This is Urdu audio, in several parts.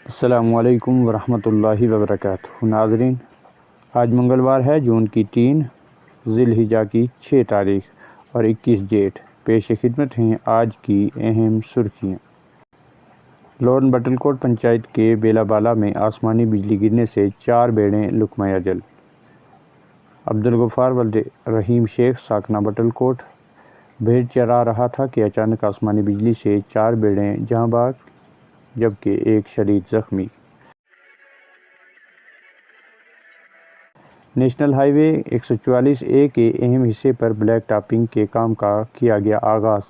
السلام علیکم ورحمۃ اللہ وبرکاتہ۔ ناظرین، آج منگلوار ہے، جون کی 3 ذی الحجہ کی 6 تاریخ اور 21 جیٹھ۔ پیش خدمت ہیں آج کی اہم سرخیاں۔ لورن بٹل کوٹ پنچایت کے بیلا بالا میں آسمانی بجلی گرنے سے 4 بھیڑیں لقمہ اجل۔ عبدالغفار ولد رحیم شیخ ساکنہ بٹل کوٹ بھیڑ چرا رہا تھا کہ اچانک آسمانی بجلی سے 4 بھیڑیں جاں بحق جبکہ ایک شدید زخمی۔ نیشنل ہائی وے 144A کے اہم حصے پر بلیک ٹاپنگ کے کام کا کیا گیا آغاز۔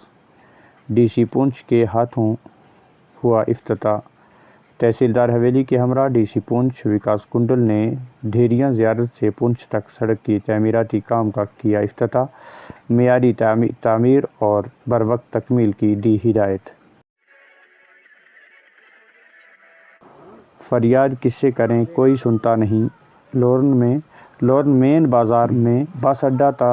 ڈی سی پونچھ کے ہاتھوں ہوا افتتاح۔ تحصیلدار حویلی کے ہمراہ ڈی سی پونچھ وکاس کنڈل نے ڈھیریاں زیارت سے پونچھ تک سڑک کی تعمیراتی کام کا کیا افتتاح۔ معیاری تعمیر اور بروقت تکمیل کی دی ہدایت۔ فریاد کس سے کریں، کوئی سنتا نہیں۔ لورن مین بازار میں بس اڈہ تا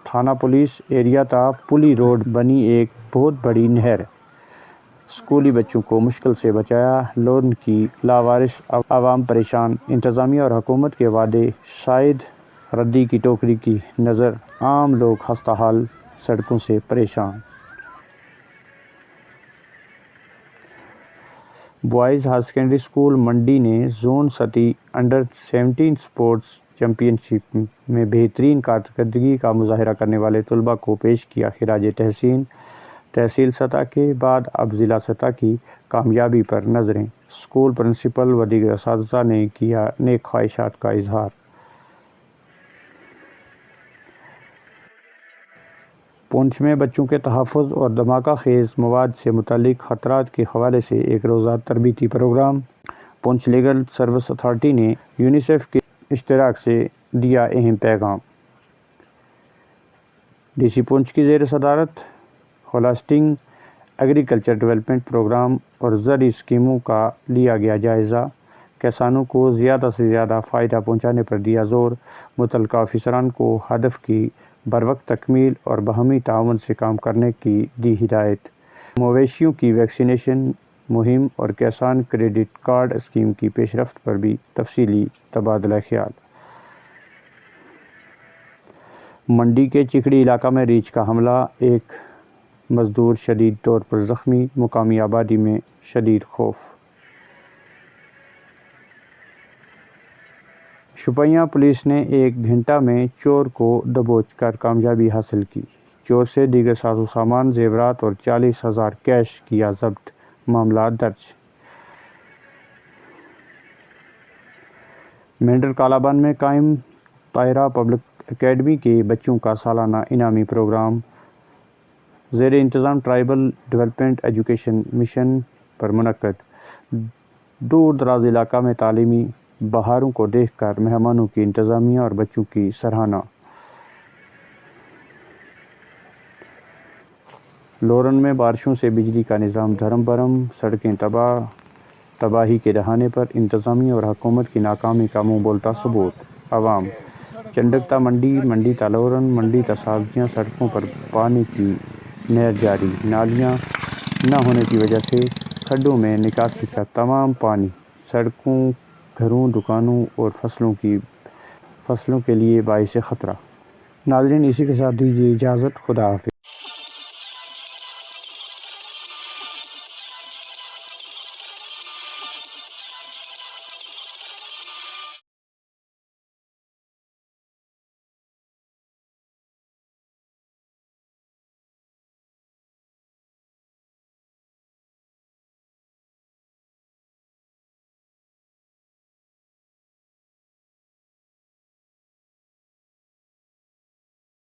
تھانہ پولیس ایریا تا پلی روڈ بنی ایک بہت بڑی نہر، اسکولی بچوں کو مشکل سے بچایا۔ لورن کی لاوارث عوام پریشان، انتظامیہ اور حکومت کے وعدے شاید ردی کی ٹوکری کی نظر، عام لوگ خستہ حال سڑکوں سے پریشان۔ بوائز ہائر سیکنڈری اسکول منڈی نے زون سطحی انڈر 17 اسپورٹس چیمپئن شپ میں بہترین کارکردگی کا مظاہرہ کرنے والے طلباء کو پیش کیا خراج تحسین۔ تحصیل سطح کے بعد اب ضلع سطح کی کامیابی پر نظریں، اسکول پرنسپل و دیگر اساتذہ نے کیا نیک خواہشات کا اظہار۔ پونچھ میں بچوں کے تحفظ اور دھماکہ خیز مواد سے متعلق خطرات کے حوالے سے ایک روزہ تربیتی پروگرام۔ پونچھ لیگل سروس اتھارٹی نے یونیسیف کے اشتراک سے دیا اہم پیغام۔ ڈی سی پونچھ کی زیر صدارت ہولسٹک ایگریکلچر ڈیولپمنٹ پروگرام اور زرعی اسکیموں کا لیا گیا جائزہ۔ کسانوں کو زیادہ سے زیادہ فائدہ پہنچانے پر دیا زور، متعلقہ افسران کو ہدف کی بروقت تکمیل اور باہمی تعاون سے کام کرنے کی دی ہدایت۔ مویشیوں کی ویکسینیشن مہم اور کسان کریڈٹ کارڈ اسکیم کی پیش رفت پر بھی تفصیلی تبادلہ خیال۔ منڈی کے چکڑی علاقہ میں ریچھ کا حملہ، ایک مزدور شدید طور پر زخمی، مقامی آبادی میں شدید خوف۔ شوپیاں پولیس نے 1 گھنٹہ میں چور کو دبوچ کر کامیابی حاصل کی۔ چور سے دیگر ساز و سامان، زیورات اور 40,000 کیش کیا ضبط، معاملات درج۔ مینڈر کالابان میں قائم طاہرہ پبلک اکیڈمی کے بچوں کا سالانہ انعامی پروگرام زیر انتظام ٹرائبل ڈیولپمنٹ ایجوکیشن مشن پر منعقد۔ دور دراز علاقہ میں تعلیمی بہاروں کو دیکھ کر مہمانوں کی انتظامیہ اور بچوں کی سراہنا۔ لورن میں بارشوں سے بجلی کا نظام دھرم برہم، سڑکیں تباہی کے دہانے پر، انتظامیہ اور حکومت کی ناکامی کا منہ بولتا ثبوت۔ عوام چنڈکتا منڈی تا لورن، منڈی تا سابزیاں سڑکوں پر پانی کی نہر جاری، نالیاں نہ ہونے کی وجہ سے کھڈوں میں نکاسی کا تمام پانی سڑکوں، گھروں، دکانوں اور فصلوں کے لیے باعث خطرہ۔ ناظرین، اسی کے ساتھ دیجیے اجازت، خدا حافظ۔